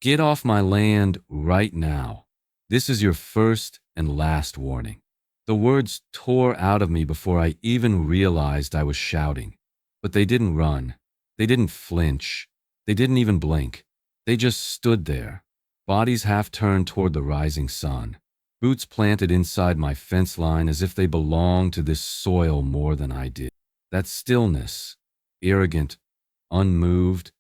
Get off my land right now. This is your first and last warning. The words tore out of me before I even realized I was shouting. But they didn't run. They didn't flinch. They didn't even blink. They just stood there, bodies half turned toward the rising sun, boots planted inside my fence line as if they belonged to this soil more than I did. That stillness, arrogant, unmoved,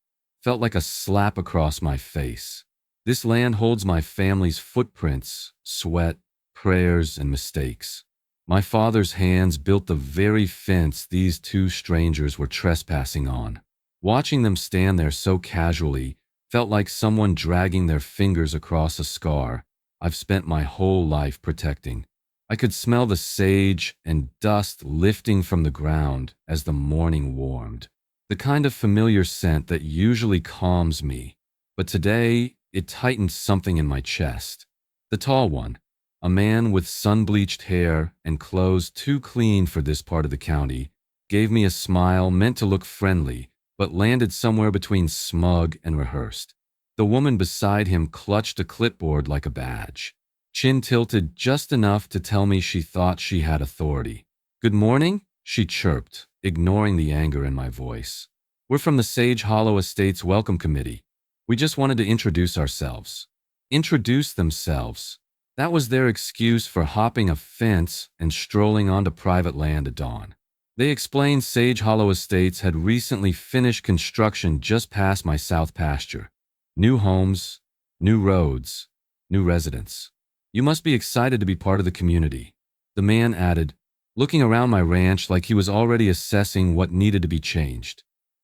felt like a slap across my face. This land holds my family's footprints, sweat, prayers, and mistakes. My father's hands built the very fence these two strangers were trespassing on. Watching them stand there so casually felt like someone dragging their fingers across a scar I've spent my whole life protecting. I could smell the sage and dust lifting from the ground as the morning warmed. The kind of familiar scent that usually calms me, but today it tightened something in my chest. The tall one, a man with sun-bleached hair and clothes too clean for this part of the county, gave me a smile meant to look friendly, but landed somewhere between smug and rehearsed. The woman beside him clutched a clipboard like a badge, chin tilted just enough to tell me she thought she had authority. "Good morning," she chirped, ignoring the anger in my voice. "We're from the Sage Hollow Estates Welcome Committee. We just wanted to introduce ourselves." Introduce themselves. That was their excuse for hopping a fence and strolling onto private land at dawn. They explained Sage Hollow Estates had recently finished construction just past my south pasture. New homes, new roads, new residents. "You must be excited to be part of the community," the man added, looking around my ranch like he was already assessing what needed to be changed.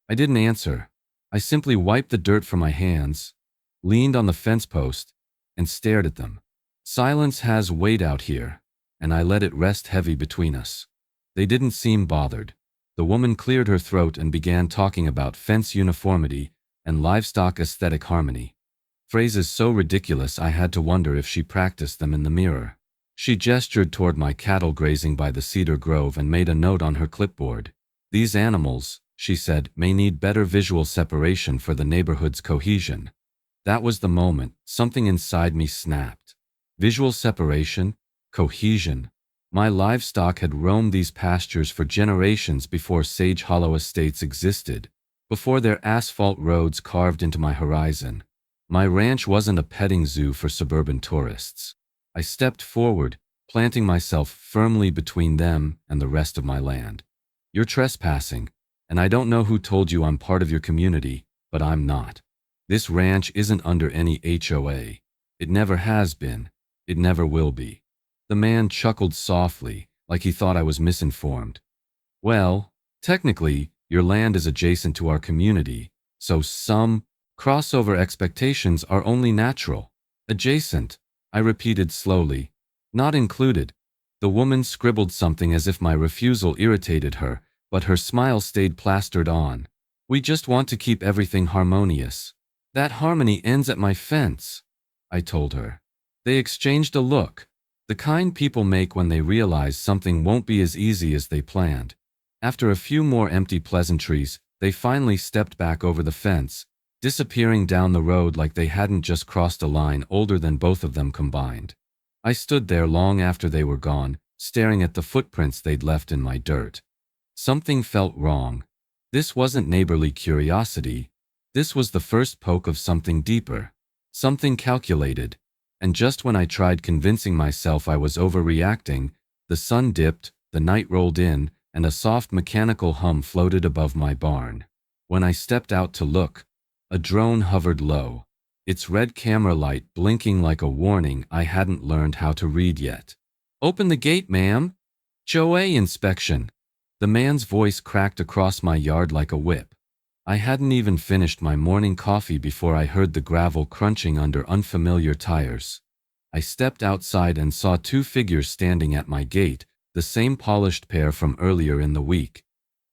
I didn't answer. I simply wiped the dirt from my hands, leaned on the fence post, and stared at them. Silence has weight out here, and I let it rest heavy between us. They didn't seem bothered. The woman cleared her throat and began talking about fence uniformity and livestock aesthetic harmony. Phrases so ridiculous I had to wonder if she practiced them in the mirror. She gestured toward my cattle grazing by the cedar grove and made a note on her clipboard. "These animals," she said, "may need better visual separation for the neighborhood's cohesion." That was the moment something inside me snapped. Visual separation, cohesion. My livestock had roamed these pastures for generations before Sage Hollow Estates existed, before their asphalt roads carved into my horizon. My ranch wasn't a petting zoo for suburban tourists. I stepped forward, planting myself firmly between them and the rest of my land. "You're trespassing, and I don't know who told you I'm part of your community, but I'm not. This ranch isn't under any HOA. It never has been. It never will be." The man chuckled softly, like he thought I was misinformed. "Well, technically, your land is adjacent to our community, so some crossover expectations are only natural." "Adjacent," I repeated slowly. "Not included." The woman scribbled something as if my refusal irritated her, but her smile stayed plastered on. "We just want to keep everything harmonious." "That harmony ends at my fence," I told her. They exchanged a look, the kind people make when they realize something won't be as easy as they planned. After a few more empty pleasantries, they finally stepped back over the fence, disappearing down the road like they hadn't just crossed a line older than both of them combined. I stood there long after they were gone, staring at the footprints they'd left in my dirt. Something felt wrong. This wasn't neighborly curiosity. This was the first poke of something deeper, something calculated. And just when I tried convincing myself I was overreacting, the sun dipped, the night rolled in, and a soft mechanical hum floated above my barn. When I stepped out to look, a drone hovered low, its red camera light blinking like a warning I hadn't learned how to read yet. "Open the gate, ma'am. HOA inspection." The man's voice cracked across my yard like a whip. I hadn't even finished my morning coffee before I heard the gravel crunching under unfamiliar tires. I stepped outside and saw two figures standing at my gate, the same polished pair from earlier in the week.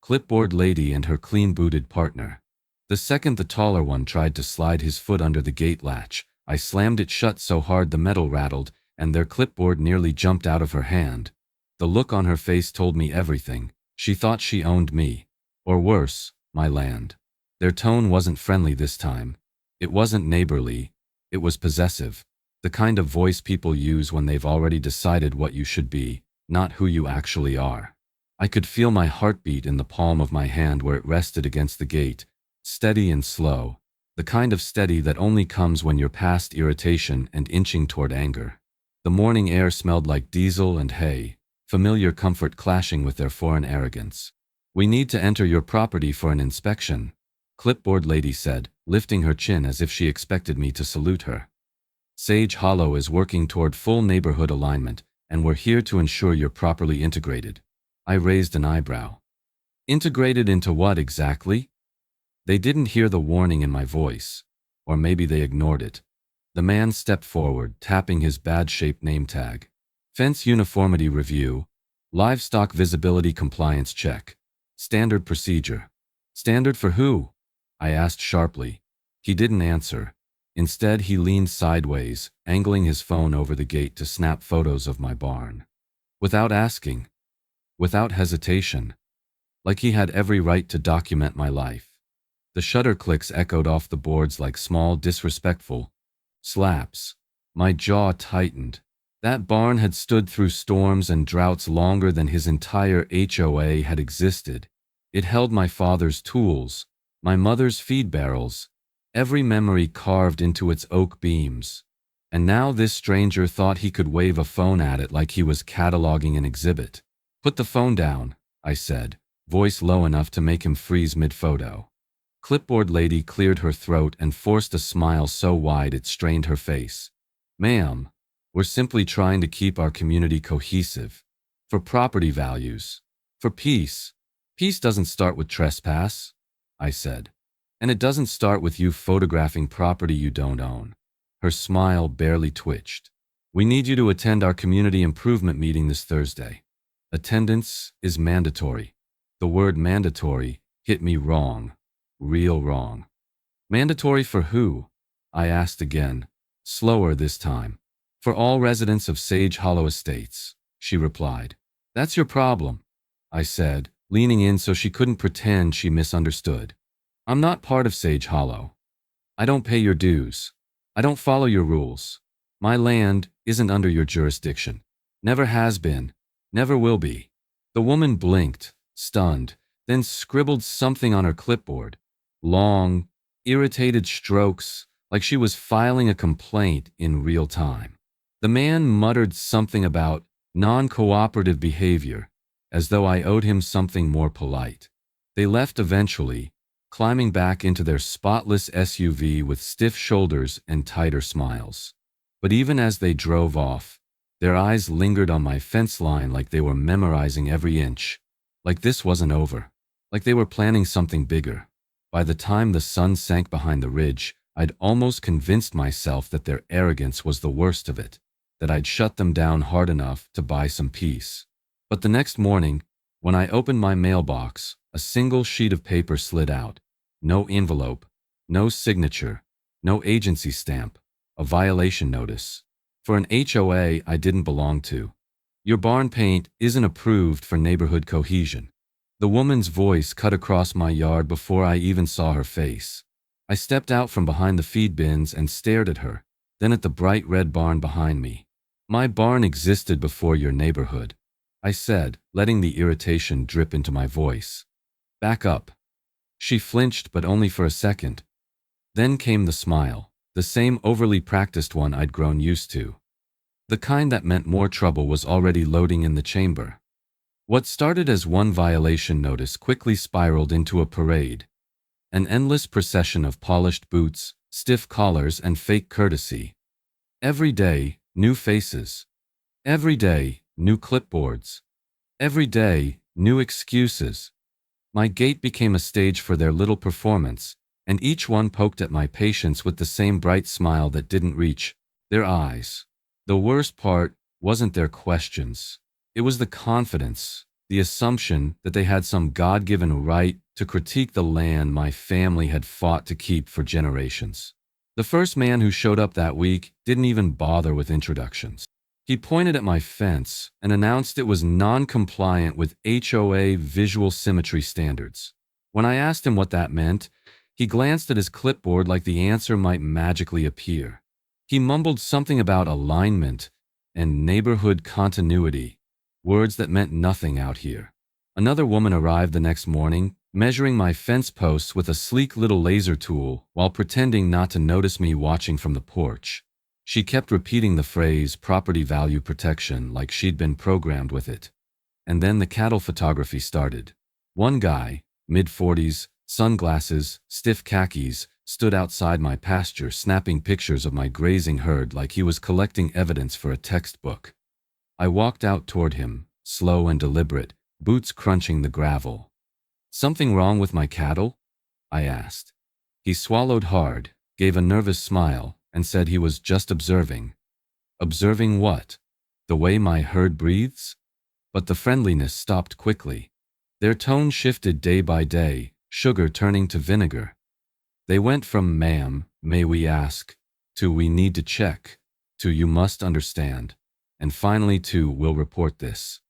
Clipboard lady and her clean-booted partner. The second the taller one tried to slide his foot under the gate latch, I slammed it shut so hard the metal rattled, and their clipboard nearly jumped out of her hand. The look on her face told me everything. She thought she owned me. Or worse, my land. Their tone wasn't friendly this time. It wasn't neighborly. It was possessive, the kind of voice people use when they've already decided what you should be, not who you actually are. I could feel my heartbeat in the palm of my hand where it rested against the gate, steady and slow, the kind of steady that only comes when you're past irritation and inching toward anger. The morning air smelled like diesel and hay, familiar comfort clashing with their foreign arrogance. "We need to enter your property for an inspection," clipboard lady said, lifting her chin as if she expected me to salute her. "Sage Hollow is working toward full neighborhood alignment, and we're here to ensure you're properly integrated." I raised an eyebrow. Integrated into what exactly? They didn't hear the warning in my voice, or maybe they ignored it. The man stepped forward, tapping his bad-shaped name tag. "Fence uniformity review, livestock visibility compliance check, standard procedure." "Standard for who?" I asked sharply. He didn't answer. Instead, he leaned sideways, angling his phone over the gate to snap photos of my barn. Without asking, without hesitation, like he had every right to document my life. The shutter clicks echoed off the boards like small, disrespectful slaps. My jaw tightened. That barn had stood through storms and droughts longer than his entire HOA had existed. It held my father's tools, my mother's feed barrels, every memory carved into its oak beams. And now this stranger thought he could wave a phone at it like he was cataloging an exhibit. "Put the phone down," I said, voice low enough to make him freeze mid-photo. Clipboard lady cleared her throat and forced a smile so wide it strained her face. "Ma'am, we're simply trying to keep our community cohesive. For property values. For peace. Peace doesn't start with trespass," I said. "And it doesn't start with you photographing property you don't own." Her smile barely twitched. "We need you to attend our community improvement meeting this Thursday. Attendance is mandatory." The word mandatory hit me wrong. Real wrong. "Mandatory for who?" I asked again, slower this time. "For all residents of Sage Hollow Estates," she replied. "That's your problem," I said, leaning in so she couldn't pretend she misunderstood. "I'm not part of Sage Hollow. I don't pay your dues. I don't follow your rules. My land isn't under your jurisdiction. Never has been. Never will be." The woman blinked, stunned, then scribbled something on her clipboard. Long, irritated strokes, like she was filing a complaint in real time. The man muttered something about non-cooperative behavior, as though I owed him something more polite. They left eventually, climbing back into their spotless SUV with stiff shoulders and tighter smiles. But even as they drove off, their eyes lingered on my fence line like they were memorizing every inch. Like this wasn't over. Like they were planning something bigger. By the time the sun sank behind the ridge, I'd almost convinced myself that their arrogance was the worst of it, that I'd shut them down hard enough to buy some peace. But the next morning, when I opened my mailbox, a single sheet of paper slid out. No envelope, no signature, no agency stamp, a violation notice. For an HOA I didn't belong to. "Your barn paint isn't approved for neighborhood cohesion." The woman's voice cut across my yard before I even saw her face. I stepped out from behind the feed bins and stared at her, then at the bright red barn behind me. "My barn existed before your neighborhood," I said, letting the irritation drip into my voice. "Back up." She flinched, but only for a second. Then came the smile, the same overly practiced one I'd grown used to. The kind that meant more trouble was already loading in the chamber. What started as one violation notice quickly spiraled into a parade. An endless procession of polished boots, stiff collars, and fake courtesy. Every day, new faces. Every day, new clipboards. Every day, new excuses. My gate became a stage for their little performance, and each one poked at my patience with the same bright smile that didn't reach their eyes. The worst part wasn't their questions. It was the confidence, the assumption that they had some God-given right to critique the land my family had fought to keep for generations. The first man who showed up that week didn't even bother with introductions. He pointed at my fence and announced it was non-compliant with HOA visual symmetry standards. When I asked him what that meant, he glanced at his clipboard like the answer might magically appear. He mumbled something about alignment and neighborhood continuity, words that meant nothing out here. Another woman arrived the next morning, measuring my fence posts with a sleek little laser tool while pretending not to notice me watching from the porch. She kept repeating the phrase property value protection like she'd been programmed with it. And then the cattle photography started. One guy, mid-40s, sunglasses, stiff khakis, stood outside my pasture snapping pictures of my grazing herd like he was collecting evidence for a textbook. I walked out toward him, slow and deliberate, boots crunching the gravel. "Something wrong with my cattle?" I asked. He swallowed hard, gave a nervous smile, and said he was just observing. Observing what? The way my herd breathes? But the friendliness stopped quickly. Their tone shifted day by day, sugar turning to vinegar. They went from "ma'am, may we ask," to "we need to check," to "you must understand," and finally to "we'll report this."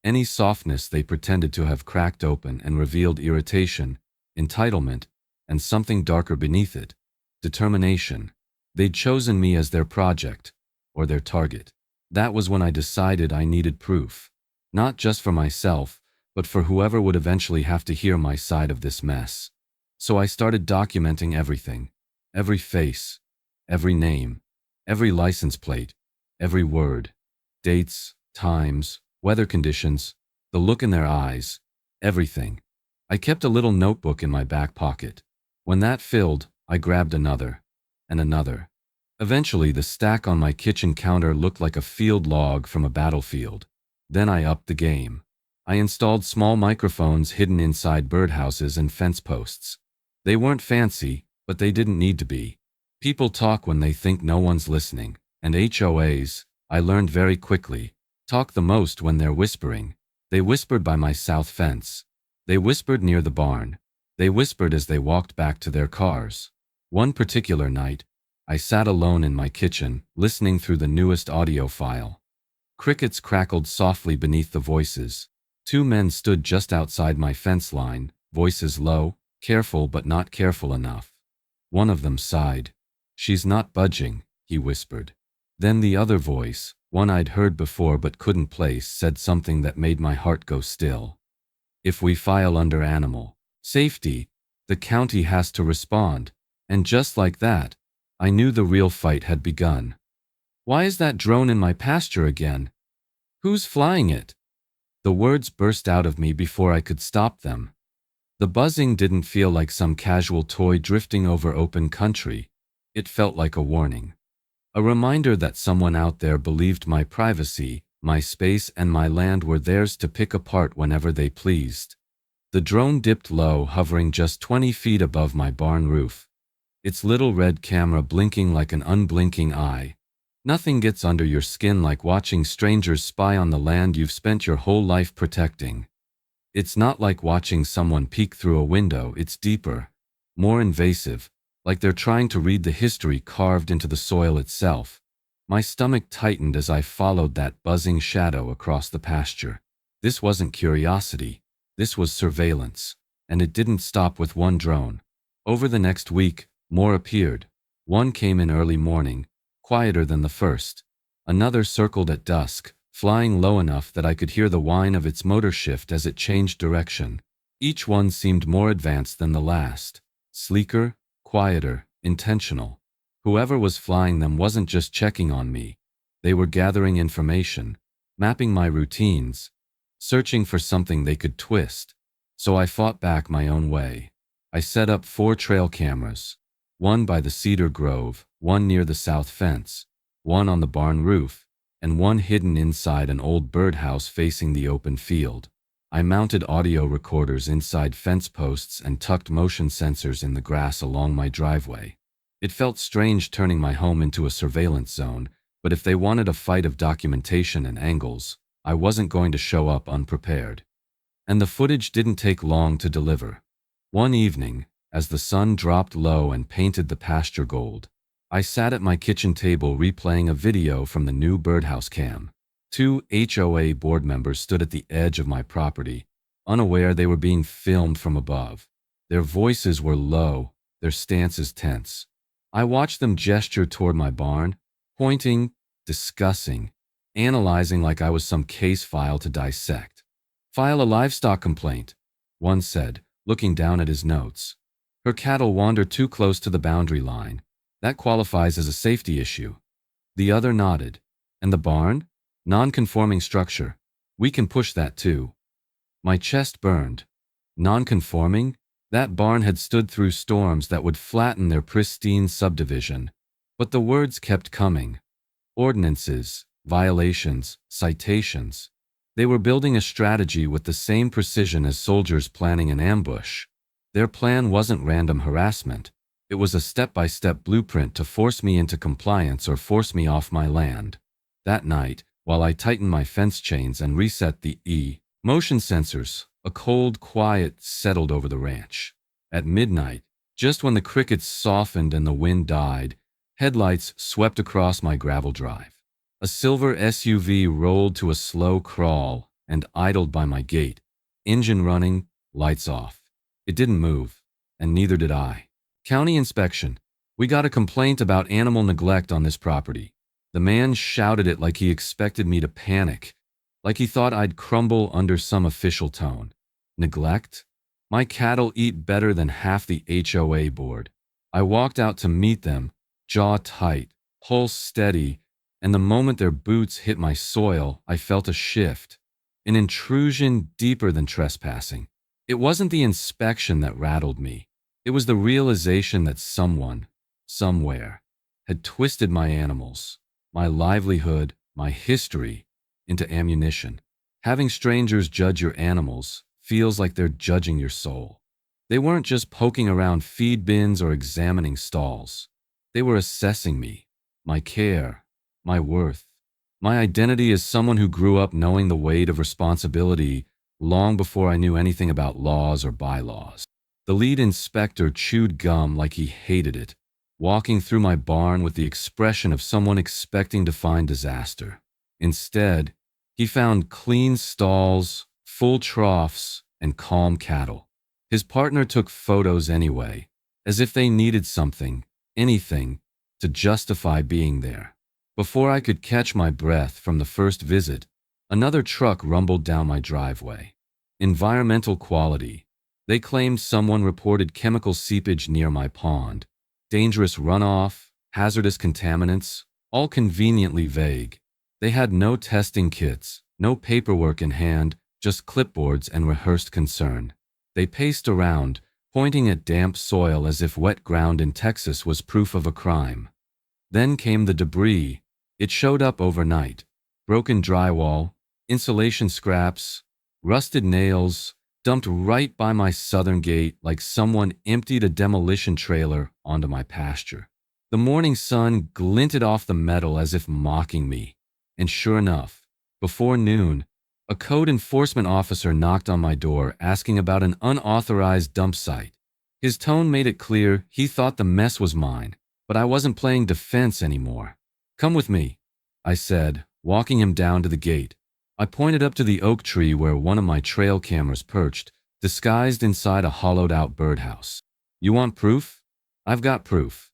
Any softness they pretended to have cracked open and revealed irritation, entitlement, and something darker beneath it, determination. They'd chosen me as their project, or their target. That was when I decided I needed proof. Not just for myself, but for whoever would eventually have to hear my side of this mess. So I started documenting everything. Every face, every name, every license plate, every word. Dates, times, weather conditions, the look in their eyes, everything. I kept a little notebook in my back pocket. When that filled, I grabbed another, and another. Eventually, the stack on my kitchen counter looked like a field log from a battlefield. Then I upped the game. I installed small microphones hidden inside birdhouses and fence posts. They weren't fancy, but they didn't need to be. People talk when they think no one's listening, and HOAs, I learned very quickly, talk the most when they're whispering. They whispered by my south fence. They whispered near the barn. They whispered as they walked back to their cars. One particular night, I sat alone in my kitchen, listening through the newest audio file. Crickets crackled softly beneath the voices. Two men stood just outside my fence line, voices low, careful but not careful enough. One of them sighed. "She's not budging," he whispered. Then the other voice, one I'd heard before but couldn't place, said something that made my heart go still. "If we file under animal safety, the county has to respond." And just like that, I knew the real fight had begun. "Why is that drone in my pasture again? Who's flying it?" The words burst out of me before I could stop them. The buzzing didn't feel like some casual toy drifting over open country. It felt like a warning. A reminder that someone out there believed my privacy, my space, and my land were theirs to pick apart whenever they pleased. The drone dipped low, hovering just 20 feet above my barn roof. Its little red camera blinking like an unblinking eye. Nothing gets under your skin like watching strangers spy on the land you've spent your whole life protecting. It's not like watching someone peek through a window, it's deeper, more invasive, like they're trying to read the history carved into the soil itself. My stomach tightened as I followed that buzzing shadow across the pasture. This wasn't curiosity, this was surveillance, and it didn't stop with one drone. Over the next week, more appeared. One came in early morning, quieter than the first. Another circled at dusk, flying low enough that I could hear the whine of its motor shift as it changed direction. Each one seemed more advanced than the last. Sleeker, quieter, intentional. Whoever was flying them wasn't just checking on me. They were gathering information, mapping my routines, searching for something they could twist. So I fought back my own way. I set up 4 trail cameras. One by the cedar grove, one near the south fence, one on the barn roof, and one hidden inside an old birdhouse facing the open field. I mounted audio recorders inside fence posts and tucked motion sensors in the grass along my driveway. It felt strange turning my home into a surveillance zone, but if they wanted a fight of documentation and angles, I wasn't going to show up unprepared. And the footage didn't take long to deliver. One evening, as the sun dropped low and painted the pasture gold, I sat at my kitchen table replaying a video from the new birdhouse cam. 2 HOA board members stood at the edge of my property, unaware they were being filmed from above. Their voices were low, their stances tense. I watched them gesture toward my barn, pointing, discussing, analyzing like I was some case file to dissect. File a livestock complaint, one said, looking down at his notes. Her cattle wander too close to the boundary line. That qualifies as a safety issue. The other nodded. And the barn? Non-conforming structure. We can push that too. My chest burned. Non-conforming? That barn had stood through storms that would flatten their pristine subdivision. But the words kept coming. Ordinances, violations, citations. They were building a strategy with the same precision as soldiers planning an ambush. Their plan wasn't random harassment. It was a step-by-step blueprint to force me into compliance or force me off my land. That night, while I tightened my fence chains and reset the motion sensors, a cold quiet settled over the ranch. At midnight, just when the crickets softened and the wind died, headlights swept across my gravel drive. A silver SUV rolled to a slow crawl and idled by my gate, engine running, lights off. It didn't move, and neither did I. County inspection. We got a complaint about animal neglect on this property. The man shouted it like he expected me to panic, like he thought I'd crumble under some official tone. Neglect? My cattle eat better than half the HOA board. I walked out to meet them, jaw tight, pulse steady, and the moment their boots hit my soil, I felt a shift, an intrusion deeper than trespassing. It wasn't the inspection that rattled me. It was the realization that someone, somewhere, had twisted my animals, my livelihood, my history, into ammunition. Having strangers judge your animals feels like they're judging your soul. They weren't just poking around feed bins or examining stalls. They were assessing me, my care, my worth, my identity as someone who grew up knowing the weight of responsibility long before I knew anything about laws or bylaws. The lead inspector chewed gum like he hated it, walking through my barn with the expression of someone expecting to find disaster. Instead, he found clean stalls, full troughs, and calm cattle. His partner took photos anyway, as if they needed something, anything, to justify being there. Before I could catch my breath from the first visit, another truck rumbled down my driveway. Environmental quality. They claimed someone reported chemical seepage near my pond, dangerous runoff, hazardous contaminants, all conveniently vague. They had no testing kits, no paperwork in hand, just clipboards and rehearsed concern. They paced around, pointing at damp soil as if wet ground in Texas was proof of a crime. Then came the debris. It showed up overnight. Broken drywall, insulation scraps, rusted nails, dumped right by my southern gate like someone emptied a demolition trailer onto my pasture. The morning sun glinted off the metal as if mocking me. And sure enough, before noon, a code enforcement officer knocked on my door asking about an unauthorized dump site. His tone made it clear he thought the mess was mine, but I wasn't playing defense anymore. "Come with me," I said, walking him down to the gate. I pointed up to the oak tree where one of my trail cameras perched, disguised inside a hollowed-out birdhouse. "You want proof? I've got proof."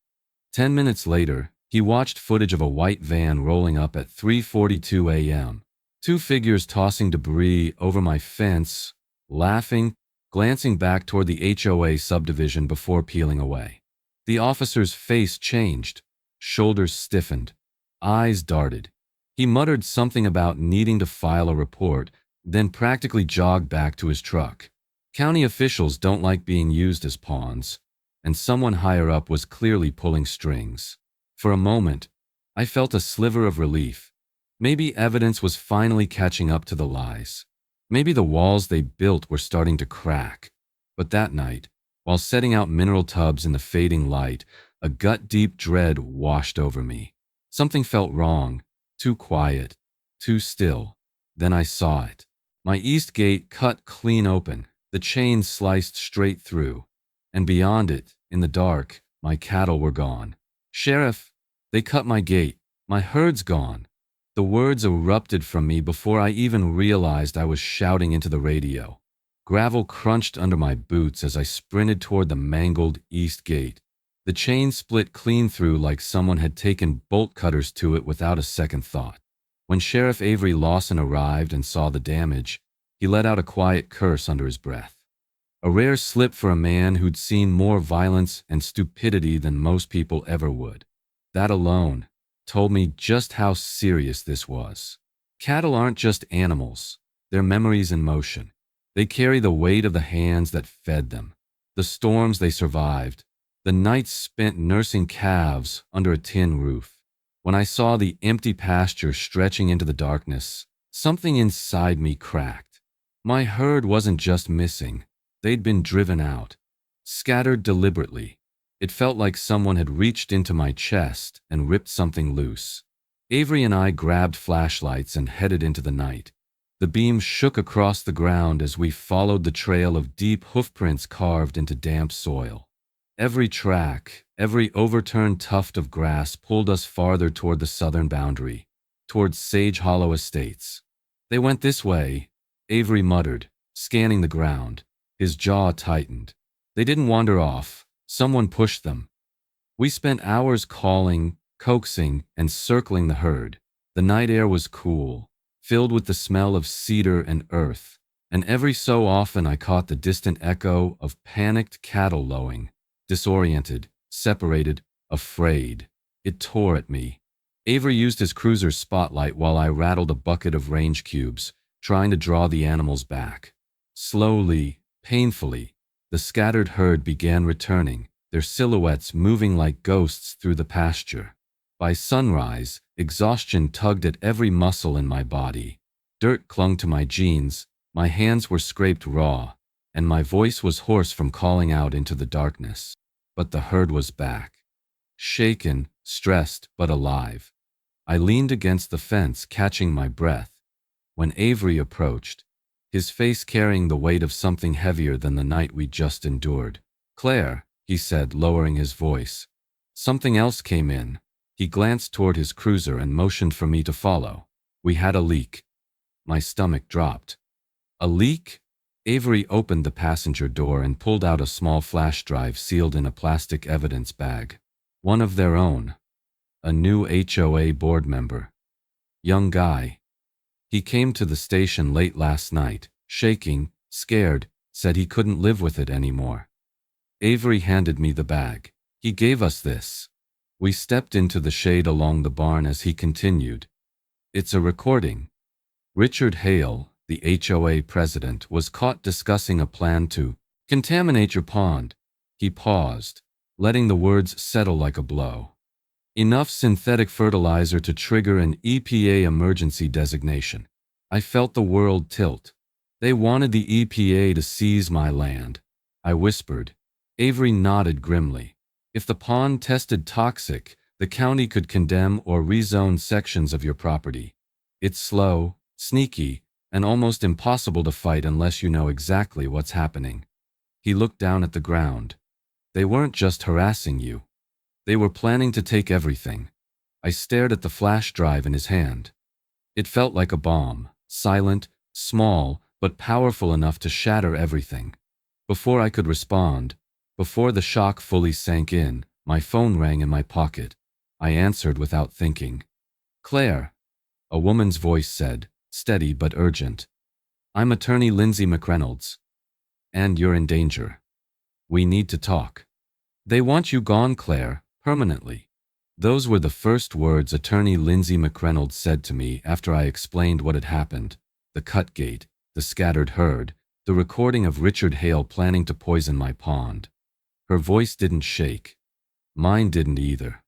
10 minutes later, he watched footage of a white van rolling up at 3:42 a.m. Two figures tossing debris over my fence, laughing, glancing back toward the HOA subdivision before peeling away. The officer's face changed, shoulders stiffened, eyes darted. He muttered something about needing to file a report, then practically jogged back to his truck. County officials don't like being used as pawns, and someone higher up was clearly pulling strings. For a moment, I felt a sliver of relief. Maybe evidence was finally catching up to the lies. Maybe the walls they built were starting to crack. But that night, while setting out mineral tubs in the fading light, a gut-deep dread washed over me. Something felt wrong, too quiet, too still. Then I saw it. My east gate cut clean open, the chain sliced straight through. And beyond it, in the dark, my cattle were gone. "Sheriff, they cut my gate. My herd's gone." The words erupted from me before I even realized I was shouting into the radio. Gravel crunched under my boots as I sprinted toward the mangled east gate. The chain split clean through like someone had taken bolt cutters to it without a second thought. When Sheriff Avery Lawson arrived and saw the damage, he let out a quiet curse under his breath. A rare slip for a man who'd seen more violence and stupidity than most people ever would. That alone told me just how serious this was. Cattle aren't just animals, they're memories in motion. They carry the weight of the hands that fed them, the storms they survived, the nights spent nursing calves under a tin roof. When I saw the empty pasture stretching into the darkness, something inside me cracked. My herd wasn't just missing, they'd been driven out, scattered deliberately. It felt like someone had reached into my chest and ripped something loose. Avery and I grabbed flashlights and headed into the night. The beam shook across the ground as we followed the trail of deep hoofprints carved into damp soil. Every track, every overturned tuft of grass pulled us farther toward the southern boundary, towards Sage Hollow Estates. "They went this way," Avery muttered, scanning the ground. His jaw tightened. "They didn't wander off. Someone pushed them." We spent hours calling, coaxing, and circling the herd. The night air was cool, filled with the smell of cedar and earth, and every so often I caught the distant echo of panicked cattle lowing, disoriented, separated, afraid. It tore at me. Avery used his cruiser's spotlight while I rattled a bucket of range cubes, trying to draw the animals back. Slowly, painfully, the scattered herd began returning, their silhouettes moving like ghosts through the pasture. By sunrise, exhaustion tugged at every muscle in my body. Dirt clung to my jeans, my hands were scraped raw, and my voice was hoarse from calling out into the darkness. But the herd was back. Shaken, stressed, but alive. I leaned against the fence, catching my breath, when Avery approached, his face carrying the weight of something heavier than the night we just endured. "Claire," he said, lowering his voice. Something else came in. He glanced toward his cruiser and motioned for me to follow. We had a leak. My stomach dropped. "A leak?" Avery opened the passenger door and pulled out a small flash drive sealed in a plastic evidence bag. One of their own. A new HOA board member. Young guy. He came to the station late last night, shaking, scared, said he couldn't live with it anymore. Avery handed me the bag. "He gave us this." We stepped into the shade along the barn as he continued. "It's a recording. Richard Hale, the HOA president, was caught discussing a plan to contaminate your pond." He paused, letting the words settle like a blow. "Enough synthetic fertilizer to trigger an EPA emergency designation." I felt the world tilt. They wanted the EPA to seize my land. I whispered. Avery nodded grimly. "If the pond tested toxic, the county could condemn or rezone sections of your property. It's slow, sneaky, and almost impossible to fight unless you know exactly what's happening." He looked down at the ground. "They weren't just harassing you. They were planning to take everything." I stared at the flash drive in his hand. It felt like a bomb, silent, small, but powerful enough to shatter everything. Before I could respond, before the shock fully sank in, my phone rang in my pocket. I answered without thinking. "Claire," a woman's voice said, steady but urgent. "I'm attorney Lindsay McReynolds. And you're in danger. We need to talk." "They want you gone, Claire, permanently." Those were the first words attorney Lindsay McReynolds said to me after I explained what had happened. The cut gate, the scattered herd, the recording of Richard Hale planning to poison my pond. Her voice didn't shake. Mine didn't either.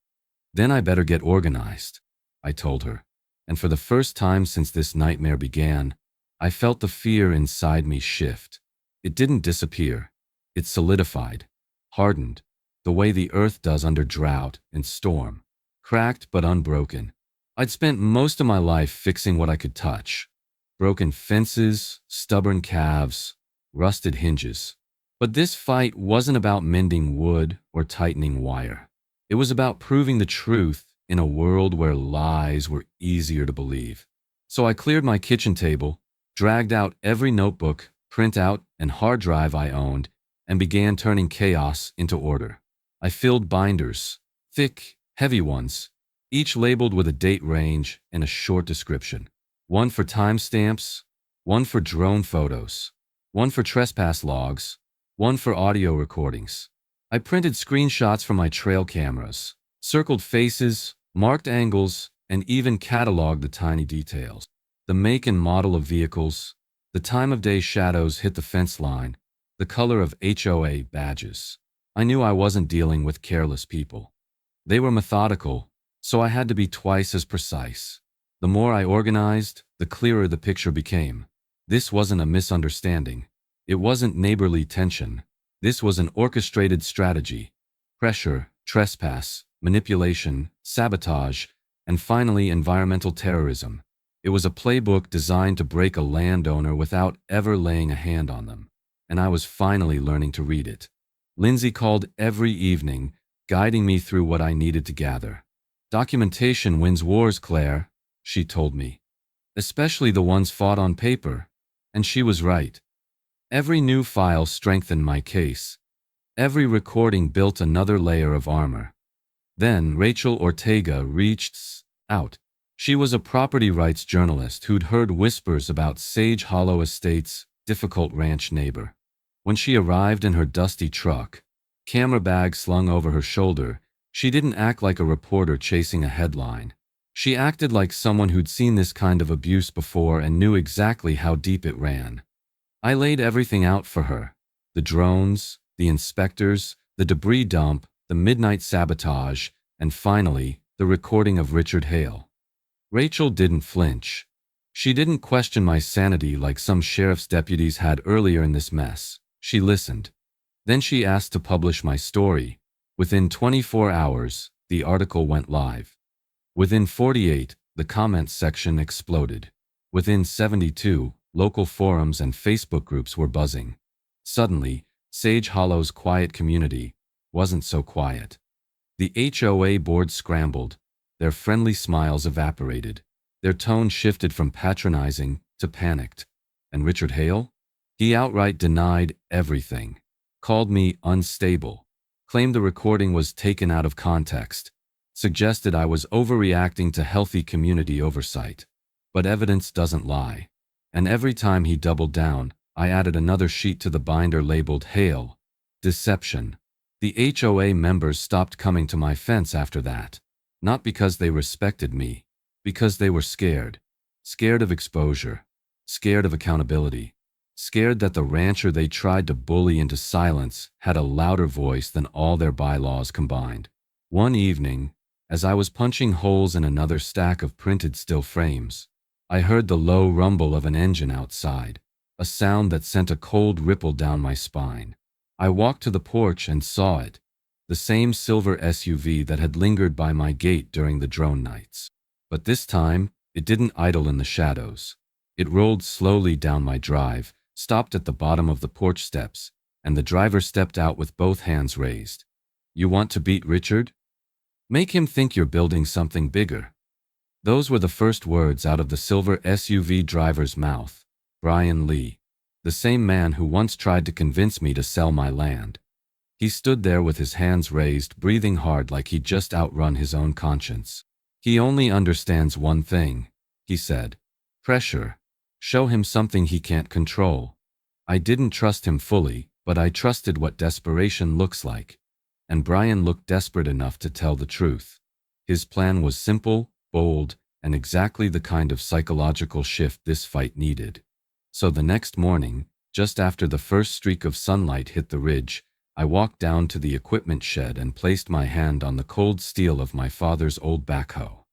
"Then I better get organized," I told her. And for the first time since this nightmare began, I felt the fear inside me shift. It didn't disappear. It solidified, hardened, the way the earth does under drought and storm. Cracked but unbroken. I'd spent most of my life fixing what I could touch. Broken fences, stubborn calves, rusted hinges. But this fight wasn't about mending wood or tightening wire. It was about proving the truth in a world where lies were easier to believe. So I cleared my kitchen table, dragged out every notebook, printout, and hard drive I owned, and began turning chaos into order. I filled binders, thick, heavy ones, each labeled with a date range and a short description. One for timestamps, one for drone photos, one for trespass logs, one for audio recordings. I printed screenshots from my trail cameras, circled faces, marked angles, and even cataloged the tiny details. The make and model of vehicles, the time of day shadows hit the fence line, the color of HOA badges. I knew I wasn't dealing with careless people. They were methodical, so I had to be twice as precise. The more I organized, the clearer the picture became. This wasn't a misunderstanding. It wasn't neighborly tension. This was an orchestrated strategy. Pressure, trespass, manipulation, sabotage, and finally environmental terrorism. It was a playbook designed to break a landowner without ever laying a hand on them. And I was finally learning to read it. Lindsay called every evening, guiding me through what I needed to gather. Documentation wins wars, Claire, she told me. Especially the ones fought on paper. And she was right. Every new file strengthened my case. Every recording built another layer of armor. Then Rachel Ortega reached out. She was a property rights journalist who'd heard whispers about Sage Hollow Estate's difficult ranch neighbor. When she arrived in her dusty truck, camera bag slung over her shoulder, she didn't act like a reporter chasing a headline. She acted like someone who'd seen this kind of abuse before and knew exactly how deep it ran. I laid everything out for her. The drones, the inspectors, the debris dump, the midnight sabotage, and finally, the recording of Richard Hale. Rachel didn't flinch. She didn't question my sanity like some sheriff's deputies had earlier in this mess. She listened. Then she asked to publish my story. Within 24 hours, the article went live. Within 48, the comments section exploded. Within 72, local forums and Facebook groups were buzzing. Suddenly, Sage Hollow's quiet community wasn't so quiet. The HOA board scrambled. Their friendly smiles evaporated. Their tone shifted from patronizing to panicked. And Richard Hale? He outright denied everything. Called me unstable. Claimed the recording was taken out of context. Suggested I was overreacting to healthy community oversight. But evidence doesn't lie. And every time he doubled down, I added another sheet to the binder labeled Hale. Deception. The HOA members stopped coming to my fence after that. Not because they respected me, because they were scared. Scared of exposure. Scared of accountability. Scared that the rancher they tried to bully into silence had a louder voice than all their bylaws combined. One evening, as I was punching holes in another stack of printed still frames, I heard the low rumble of an engine outside, a sound that sent a cold ripple down my spine. I walked to the porch and saw it, the same silver SUV that had lingered by my gate during the drone nights. But this time, it didn't idle in the shadows. It rolled slowly down my drive, stopped at the bottom of the porch steps, and the driver stepped out with both hands raised. You want to beat Richard? Make him think you're building something bigger. Those were the first words out of the silver SUV driver's mouth. Brian Lee, the same man who once tried to convince me to sell my land. He stood there with his hands raised, breathing hard like he'd just outrun his own conscience. He only understands one thing, he said. Pressure. Show him something he can't control. I didn't trust him fully, but I trusted what desperation looks like. And Brian looked desperate enough to tell the truth. His plan was simple, bold, and exactly the kind of psychological shift this fight needed. So the next morning, just after the first streak of sunlight hit the ridge, I walked down to the equipment shed and placed my hand on the cold steel of my father's old backhoe.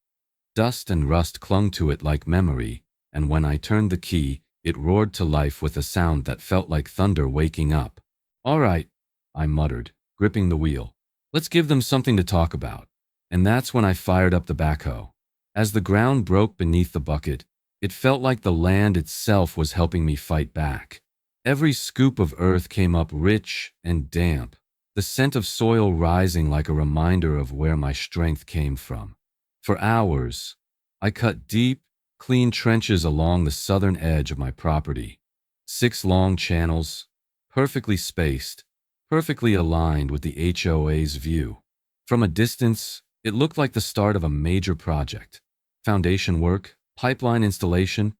Dust and rust clung to it like memory, and when I turned the key, it roared to life with a sound that felt like thunder waking up. All right, I muttered, gripping the wheel. Let's give them something to talk about. And that's when I fired up the backhoe. As the ground broke beneath the bucket, it felt like the land itself was helping me fight back. Every scoop of earth came up rich and damp, the scent of soil rising like a reminder of where my strength came from. For hours, I cut deep, clean trenches along the southern edge of my property. 6 long channels, perfectly spaced, perfectly aligned with the HOA's view. From a distance, it looked like the start of a major project. Foundation work, pipeline installation,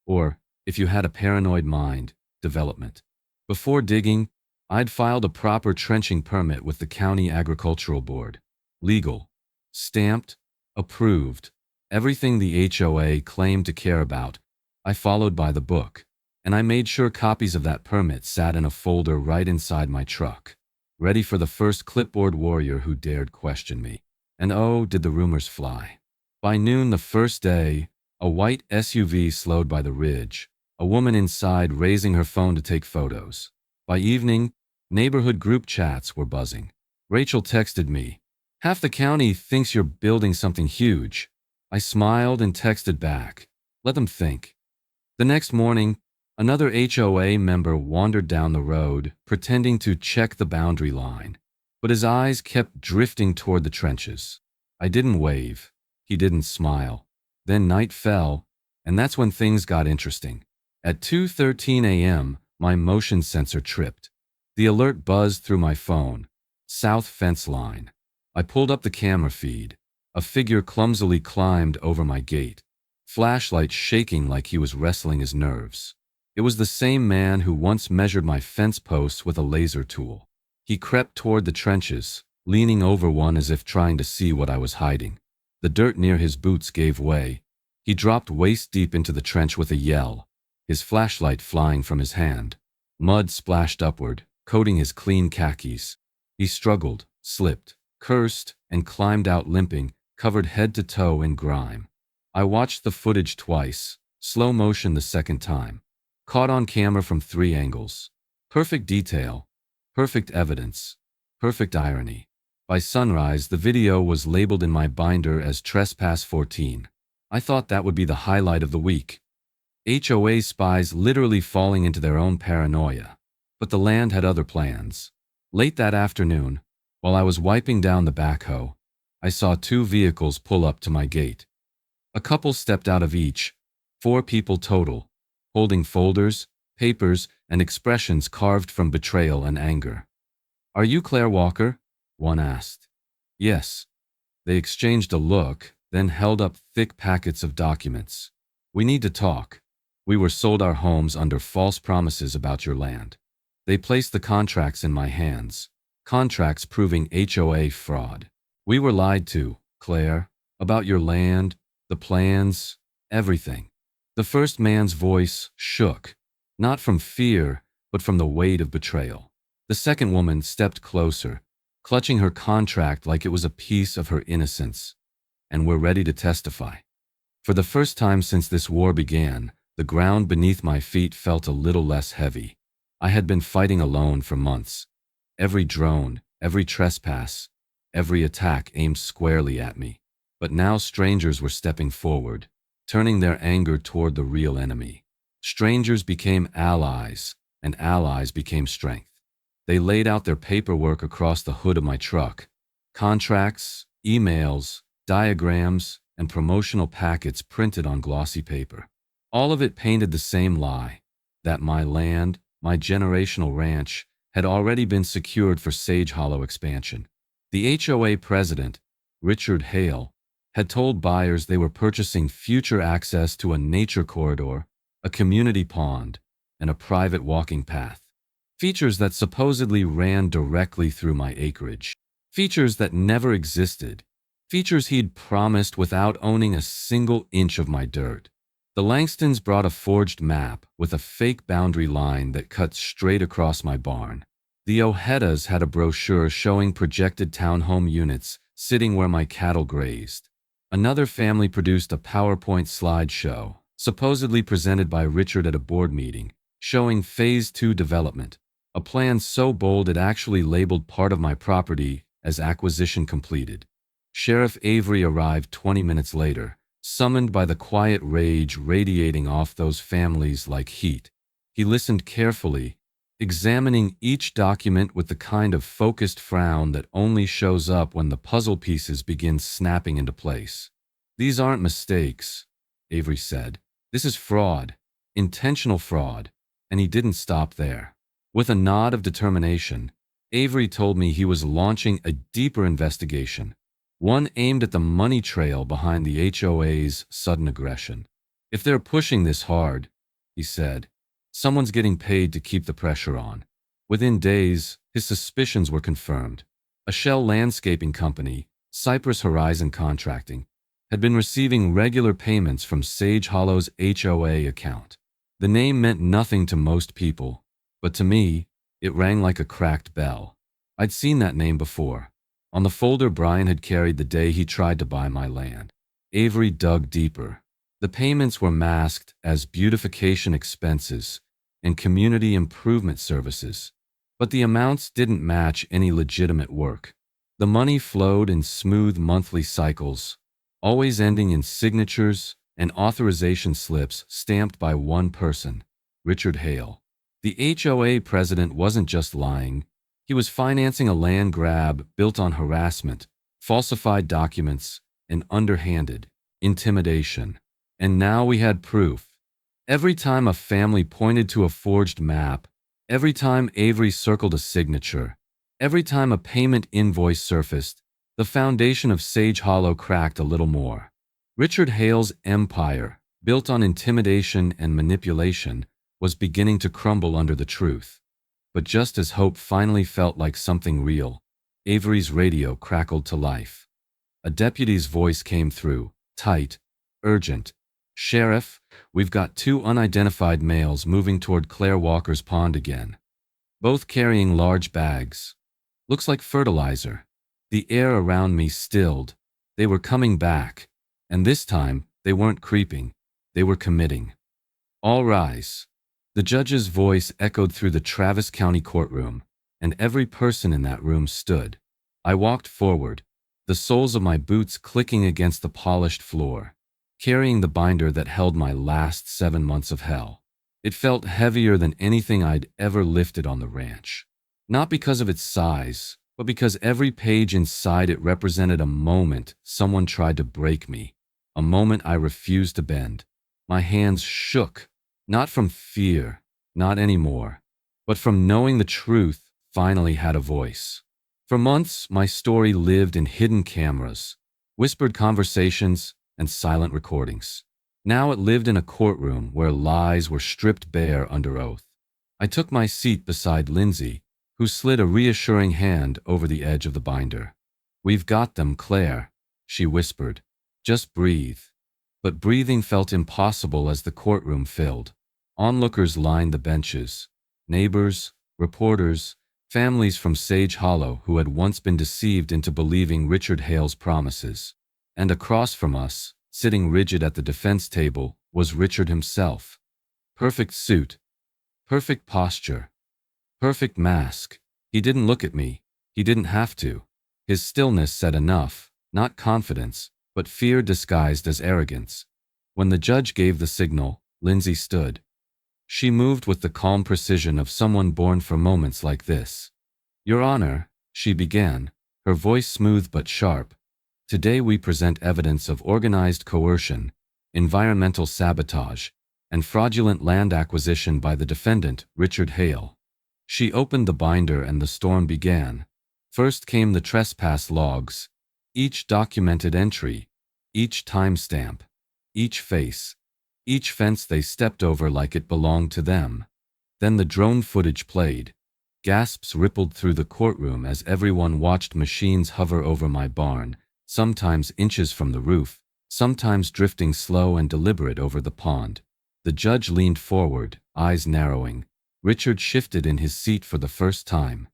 or, if you had a paranoid mind, development. Before digging, I'd filed a proper trenching permit with the County Agricultural Board. Legal. Stamped. Approved. Everything the HOA claimed to care about, I followed by the book, and I made sure copies of that permit sat in a folder right inside my truck, ready for the first clipboard warrior who dared question me. And oh, did the rumors fly. By noon the first day, a white SUV slowed by the ridge, a woman inside raising her phone to take photos. By evening, neighborhood group chats were buzzing. Rachel texted me, "Half the county thinks you're building something huge." I smiled and texted back, "Let them think." The next morning, another HOA member wandered down the road, pretending to check the boundary line, but his eyes kept drifting toward the trenches. I didn't wave. He didn't smile. Then night fell, and that's when things got interesting. At 2:13 a.m., my motion sensor tripped. The alert buzzed through my phone. South fence line. I pulled up the camera feed. A figure clumsily climbed over my gate, flashlight shaking like he was wrestling his nerves. It was the same man who once measured my fence posts with a laser tool. He crept toward the trenches, leaning over one as if trying to see what I was hiding. The dirt near his boots gave way. He dropped waist-deep into the trench with a yell, his flashlight flying from his hand. Mud splashed upward, coating his clean khakis. He struggled, slipped, cursed, and climbed out limping, covered head to toe in grime. I watched the footage twice, slow motion the second time, caught on camera from 3 angles. Perfect detail, perfect evidence, perfect irony. By sunrise, the video was labeled in my binder as Trespass 14. I thought that would be the highlight of the week. HOA spies literally falling into their own paranoia. But the land had other plans. Late that afternoon, while I was wiping down the backhoe, I saw 2 vehicles pull up to my gate. A couple stepped out of each, 4 people total, holding folders, papers, and expressions carved from betrayal and anger. "Are you Claire Walker?" one asked. "Yes." They exchanged a look, then held up thick packets of documents. "We need to talk. We were sold our homes under false promises about your land." They placed the contracts in my hands, contracts proving HOA fraud. "We were lied to, Claire, about your land, the plans, everything." The first man's voice shook, not from fear, but from the weight of betrayal. The second woman stepped closer, clutching her contract like it was a piece of her innocence. "And we're ready to testify." For the first time since this war began, the ground beneath my feet felt a little less heavy. I had been fighting alone for months. Every drone, every trespass, every attack aimed squarely at me. But now strangers were stepping forward, turning their anger toward the real enemy. Strangers became allies, and allies became strength. They laid out their paperwork across the hood of my truck. Contracts, emails, diagrams, and promotional packets printed on glossy paper. All of it painted the same lie, that my land, my generational ranch, had already been secured for Sage Hollow expansion. The HOA president, Richard Hale, had told buyers they were purchasing future access to a nature corridor, a community pond, and a private walking path. Features that supposedly ran directly through my acreage. Features that never existed. Features he'd promised without owning a single inch of my dirt. The Langstons brought a forged map with a fake boundary line that cut straight across my barn. The Ojedas had a brochure showing projected townhome units sitting where my cattle grazed. Another family produced a PowerPoint slideshow, supposedly presented by Richard at a board meeting, showing Phase 2 development, a plan so bold it actually labeled part of my property as acquisition completed. Sheriff Avery arrived 20 minutes later, summoned by the quiet rage radiating off those families like heat. He listened carefully, examining each document with the kind of focused frown that only shows up when the puzzle pieces begin snapping into place. "These aren't mistakes," Avery said. "This is fraud, intentional fraud." And he didn't stop there. With a nod of determination, Avery told me he was launching a deeper investigation, one aimed at the money trail behind the HOA's sudden aggression. If they're pushing this hard, he said, someone's getting paid to keep the pressure on. Within days, his suspicions were confirmed. A shell landscaping company, Cypress Horizon Contracting, had been receiving regular payments from Sage Hollow's HOA account. The name meant nothing to most people, but to me, it rang like a cracked bell. I'd seen that name before, on the folder Brian had carried the day he tried to buy my land. Avery dug deeper. The payments were masked as beautification expenses and community improvement services, but the amounts didn't match any legitimate work. The money flowed in smooth monthly cycles, always ending in signatures and authorization slips stamped by one person, Richard Hale. The HOA president wasn't just lying, he was financing a land grab built on harassment, falsified documents, and underhanded intimidation. And now we had proof. Every time a family pointed to a forged map, every time Avery circled a signature, every time a payment invoice surfaced, the foundation of Sage Hollow cracked a little more. Richard Hale's empire, built on intimidation and manipulation, was beginning to crumble under the truth. But just as hope finally felt like something real, Avery's radio crackled to life. A deputy's voice came through, tight, urgent. "Sheriff, we've got two unidentified males moving toward Claire Walker's pond again. Both carrying large bags. Looks like fertilizer." The air around me stilled. They were coming back. And this time, they weren't creeping. They were committing. "All rise." The judge's voice echoed through the Travis County courtroom, and every person in that room stood. I walked forward, the soles of my boots clicking against the polished floor, carrying the binder that held my last 7 months of hell. It felt heavier than anything I'd ever lifted on the ranch. Not because of its size, but because every page inside it represented a moment someone tried to break me, a moment I refused to bend. My hands shook, not from fear, not anymore, but from knowing the truth finally had a voice. For months, my story lived in hidden cameras, whispered conversations, and silent recordings. Now it lived in a courtroom where lies were stripped bare under oath. I took my seat beside Lindsay, who slid a reassuring hand over the edge of the binder. "We've got them, Claire," she whispered. "Just breathe." But breathing felt impossible as the courtroom filled. Onlookers lined the benches. Neighbors, reporters, families from Sage Hollow who had once been deceived into believing Richard Hale's promises. And across from us, sitting rigid at the defense table, was Richard himself. Perfect suit, perfect posture, perfect mask. He didn't look at me. He didn't have to. His stillness said enough, not confidence, but fear disguised as arrogance. When the judge gave the signal, Lindsay stood. She moved with the calm precision of someone born for moments like this. "Your Honor," she began, her voice smooth but sharp, "today we present evidence of organized coercion, environmental sabotage, and fraudulent land acquisition by the defendant, Richard Hale." She opened the binder and the storm began. First came the trespass logs, each documented entry, each timestamp, each face, each fence they stepped over like it belonged to them. Then the drone footage played. Gasps rippled through the courtroom as everyone watched machines hover over my barn, sometimes inches from the roof, sometimes drifting slow and deliberate over the pond. The judge leaned forward, eyes narrowing. Richard shifted in his seat for the first time.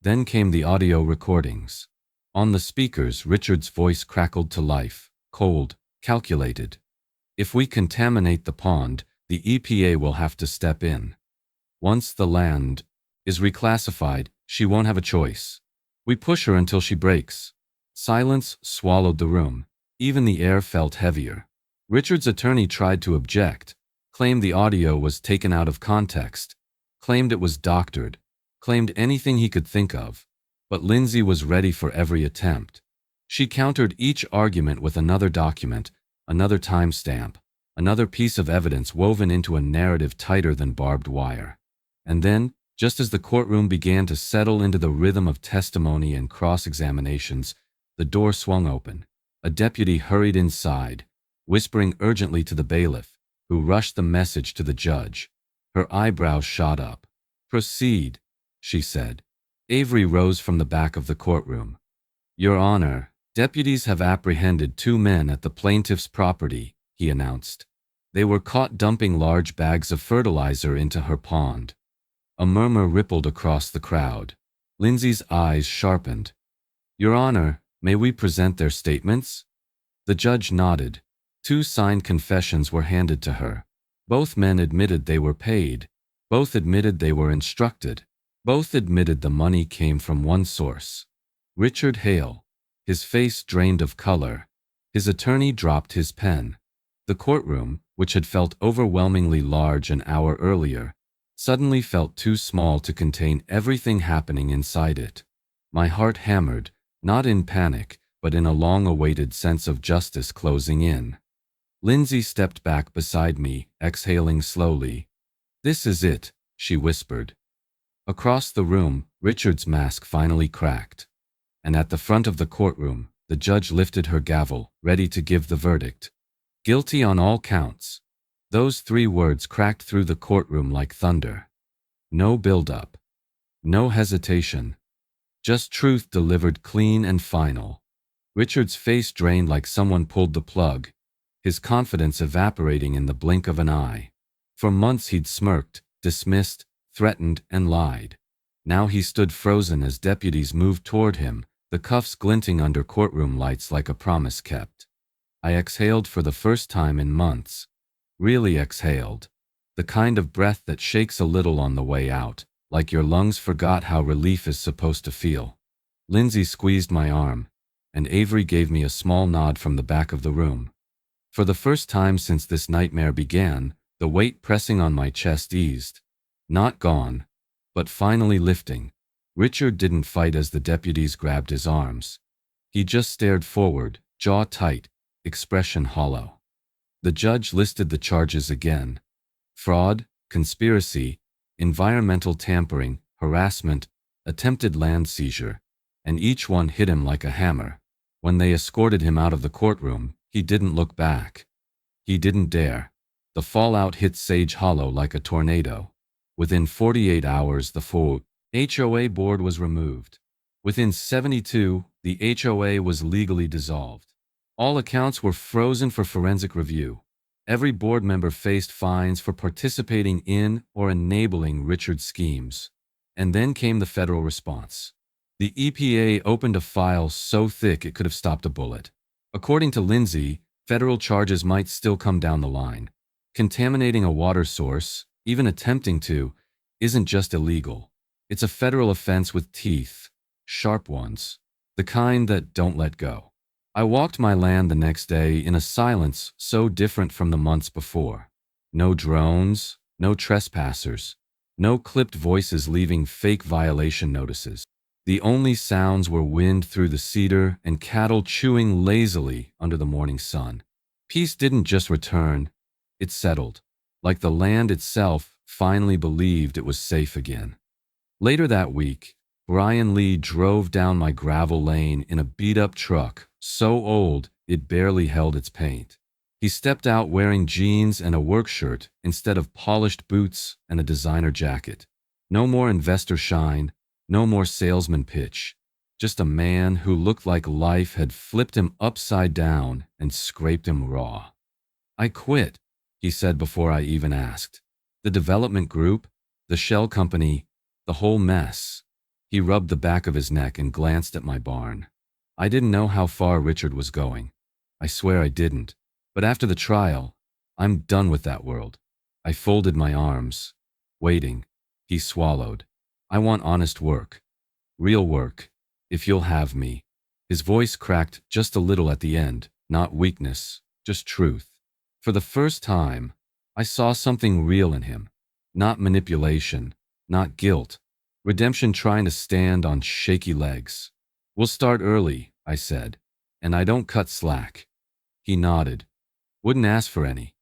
Then came the audio recordings. On the speakers, Richard's voice crackled to life, cold, calculated. "If we contaminate the pond, the EPA will have to step in. Once the land is reclassified, she won't have a choice. We push her until she breaks." Silence swallowed the room. Even the air felt heavier. Richard's attorney tried to object, claimed the audio was taken out of context, claimed it was doctored, claimed anything he could think of. But Lindsay was ready for every attempt. She countered each argument with another document, another timestamp, another piece of evidence woven into a narrative tighter than barbed wire. And then, Just as the courtroom began to settle into the rhythm of testimony and cross-examinations, the door swung open. A deputy hurried inside, whispering urgently to the bailiff, who rushed the message to the judge. Her eyebrows shot up. "Proceed," she said. Avery rose from the back of the courtroom. "Your Honor, deputies have apprehended 2 men at the plaintiff's property," he announced. "They were caught dumping large bags of fertilizer into her pond." A murmur rippled across the crowd. Lindsay's eyes sharpened. "Your Honor, may we present their statements?" The judge nodded. 2 signed confessions were handed to her. Both men admitted they were paid. Both admitted they were instructed. Both admitted the money came from one source. Richard Hale. His face drained of color. His attorney dropped his pen. The courtroom, which had felt overwhelmingly large an hour earlier, suddenly felt too small to contain everything happening inside it. My heart hammered, not in panic, but in a long-awaited sense of justice closing in. Lindsay stepped back beside me, exhaling slowly. "This is it," she whispered. Across the room, Richard's mask finally cracked. And at the front of the courtroom, the judge lifted her gavel, ready to give the verdict. "Guilty on all counts." Those 3 words cracked through the courtroom like thunder. No build-up. No hesitation. Just truth delivered clean and final. Richard's face drained like someone pulled the plug, his confidence evaporating in the blink of an eye. For months he'd smirked, dismissed, threatened, and lied. Now he stood frozen as deputies moved toward him, the cuffs glinting under courtroom lights like a promise kept. I exhaled for the first time in months. Really exhaled. The kind of breath that shakes a little on the way out, like your lungs forgot how relief is supposed to feel. Lindsay squeezed my arm, and Avery gave me a small nod from the back of the room. For the first time since this nightmare began, the weight pressing on my chest eased. Not gone, but finally lifting. Richard didn't fight as the deputies grabbed his arms. He just stared forward, jaw tight, expression hollow. The judge listed the charges again. Fraud, conspiracy, environmental tampering, harassment, attempted land seizure, and each one hit him like a hammer. When they escorted him out of the courtroom, he didn't look back. He didn't dare. The fallout hit Sage Hollow like a tornado. Within 48 hours, the full HOA board was removed. Within 72, the HOA was legally dissolved. All accounts were frozen for forensic review. Every board member faced fines for participating in or enabling Richard's schemes. And then came the federal response. The EPA opened a file so thick it could have stopped a bullet. According to Lindsay, federal charges might still come down the line. Contaminating a water source, even attempting to, isn't just illegal. It's a federal offense with teeth, sharp ones, the kind that don't let go. I walked my land the next day in a silence so different from the months before. No drones, no trespassers, no clipped voices leaving fake violation notices. The only sounds were wind through the cedar and cattle chewing lazily under the morning sun. Peace didn't just return, it settled, like the land itself finally believed it was safe again. Later that week, Brian Lee drove down my gravel lane in a beat-up truck, so old it barely held its paint. He stepped out wearing jeans and a work shirt instead of polished boots and a designer jacket. No more investor shine, no more salesman pitch. Just a man who looked like life had flipped him upside down and scraped him raw. "I quit," he said before I even asked. "The development group, the shell company, the whole mess." He rubbed the back of his neck and glanced at my barn. I didn't know how far Richard was going. I swear I didn't. But after the trial, I'm done with that world. I folded my arms, waiting. He swallowed. "I want honest work. Real work. If you'll have me." His voice cracked just a little at the end, not weakness, just truth. For the first time, I saw something real in him. Not manipulation, not guilt. Redemption trying to stand on shaky legs. "We'll start early," I said, "and I don't cut slack." He nodded. "Wouldn't ask for any."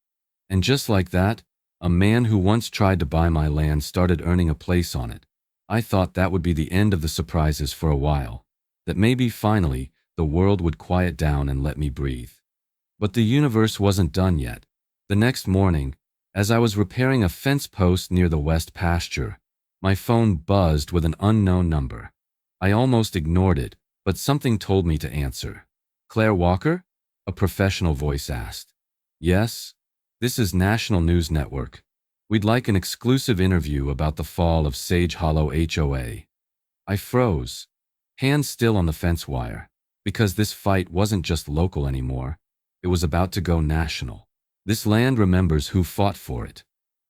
And just like that, a man who once tried to buy my land started earning a place on it. I thought that would be the end of the surprises for a while, that maybe finally the world would quiet down and let me breathe. But the universe wasn't done yet. The next morning, as I was repairing a fence post near the west pasture, my phone buzzed with an unknown number. I almost ignored it, but something told me to answer. "Claire Walker?" a professional voice asked. "Yes, this is National News Network. We'd like an exclusive interview about the fall of Sage Hollow HOA. I froze, hands still on the fence wire, because this fight wasn't just local anymore. It was about to go national. This land remembers who fought for it.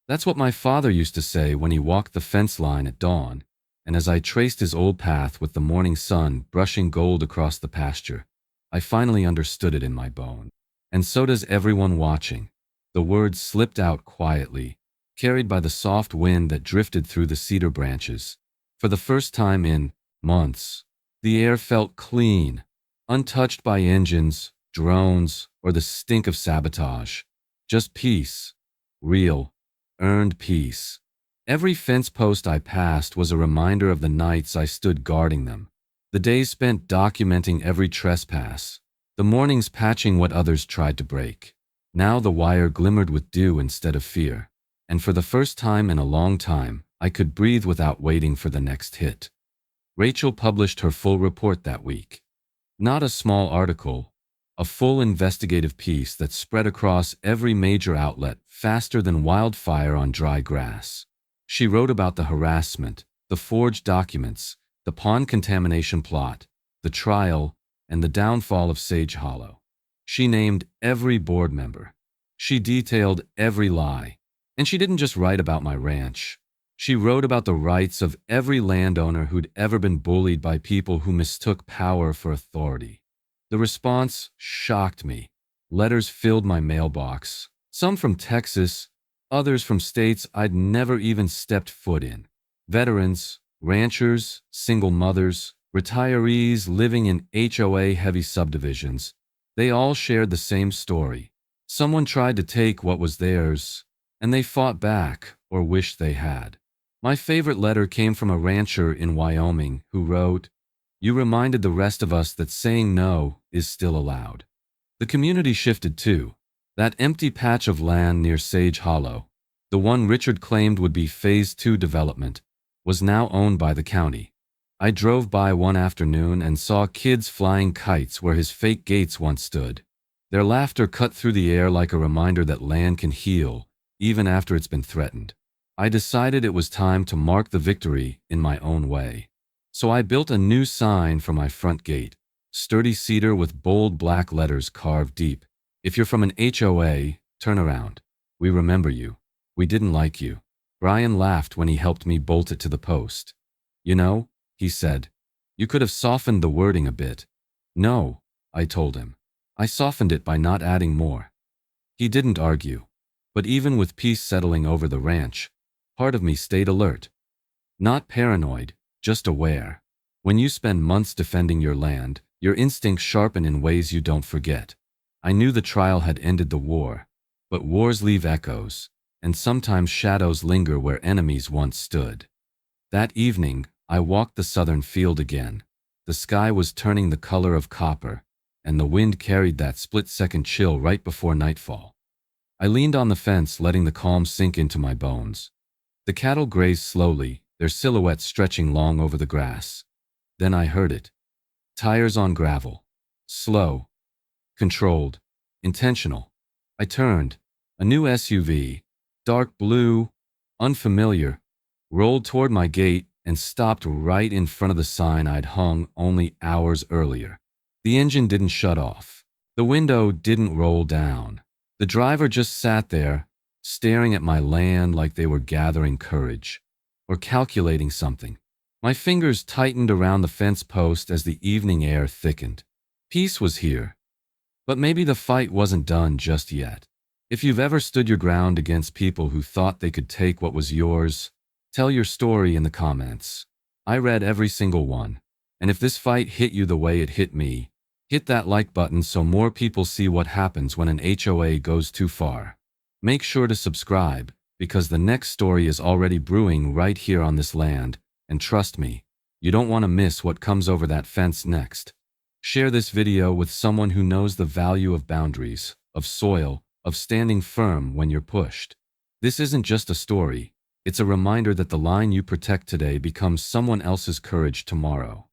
That's what my father used to say when he walked the fence line at dawn, and as I traced his old path with the morning sun brushing gold across the pasture, I finally understood it in my bone. And so does everyone watching. The words slipped out quietly, carried by the soft wind that drifted through the cedar branches. For the first time in months, the air felt clean, untouched by engines, drones, or the stink of sabotage. Just peace. Real, earned peace. Every fence post I passed was a reminder of the nights I stood guarding them, the days spent documenting every trespass, the mornings patching what others tried to break. Now the wire glimmered with dew instead of fear, and for the first time in a long time, I could breathe without waiting for the next hit. Rachel published her full report that week. Not a small article, a full investigative piece that spread across every major outlet faster than wildfire on dry grass. She wrote about the harassment, the forged documents, the pond contamination plot, the trial, and the downfall of Sage Hollow. She named every board member. She detailed every lie. And she didn't just write about my ranch. She wrote about the rights of every landowner who'd ever been bullied by people who mistook power for authority. The response shocked me. Letters filled my mailbox, some from Texas, others from states I'd never even stepped foot in. Veterans, ranchers, single mothers, retirees living in HOA-heavy subdivisions, they all shared the same story. Someone tried to take what was theirs, and they fought back or wished they had. My favorite letter came from a rancher in Wyoming who wrote, "You reminded the rest of us that saying no is still allowed." The community shifted too. That empty patch of land near Sage Hollow, the one Richard claimed would be Phase 2 development, was now owned by the county. I drove by one afternoon and saw kids flying kites where his fake gates once stood. Their laughter cut through the air like a reminder that land can heal, even after it's been threatened. I decided it was time to mark the victory in my own way. So I built a new sign for my front gate, sturdy cedar with bold black letters carved deep. "If you're from an HOA, turn around. We remember you. We didn't like you." Brian laughed when he helped me bolt it to the post. "You know," he said, "you could have softened the wording a bit." "No," I told him. "I softened it by not adding more." He didn't argue. But even with peace settling over the ranch, part of me stayed alert. Not paranoid, just aware. When you spend months defending your land, your instincts sharpen in ways you don't forget. I knew the trial had ended the war, but wars leave echoes, and sometimes shadows linger where enemies once stood. That evening, I walked the southern field again. The sky was turning the color of copper, and the wind carried that split-second chill right before nightfall. I leaned on the fence, letting the calm sink into my bones. The cattle grazed slowly, their silhouettes stretching long over the grass. Then I heard it. Tires on gravel. Slow. Controlled. Intentional. I turned. A new SUV, dark blue, unfamiliar, rolled toward my gate and stopped right in front of the sign I'd hung only hours earlier. The engine didn't shut off. The window didn't roll down. The driver just sat there, staring at my land like they were gathering courage, or calculating something. My fingers tightened around the fence post as the evening air thickened. Peace was here, but maybe the fight wasn't done just yet. If you've ever stood your ground against people who thought they could take what was yours, tell your story in the comments. I read every single one, and if this fight hit you the way it hit me, hit that like button so more people see what happens when an HOA goes too far. Make sure to subscribe, because the next story is already brewing right here on this land, And trust me, you don't want to miss what comes over that fence next. Share this video with someone who knows the value of boundaries, of soil, of standing firm when you're pushed. This isn't just a story, it's a reminder that the line you protect today becomes someone else's courage tomorrow.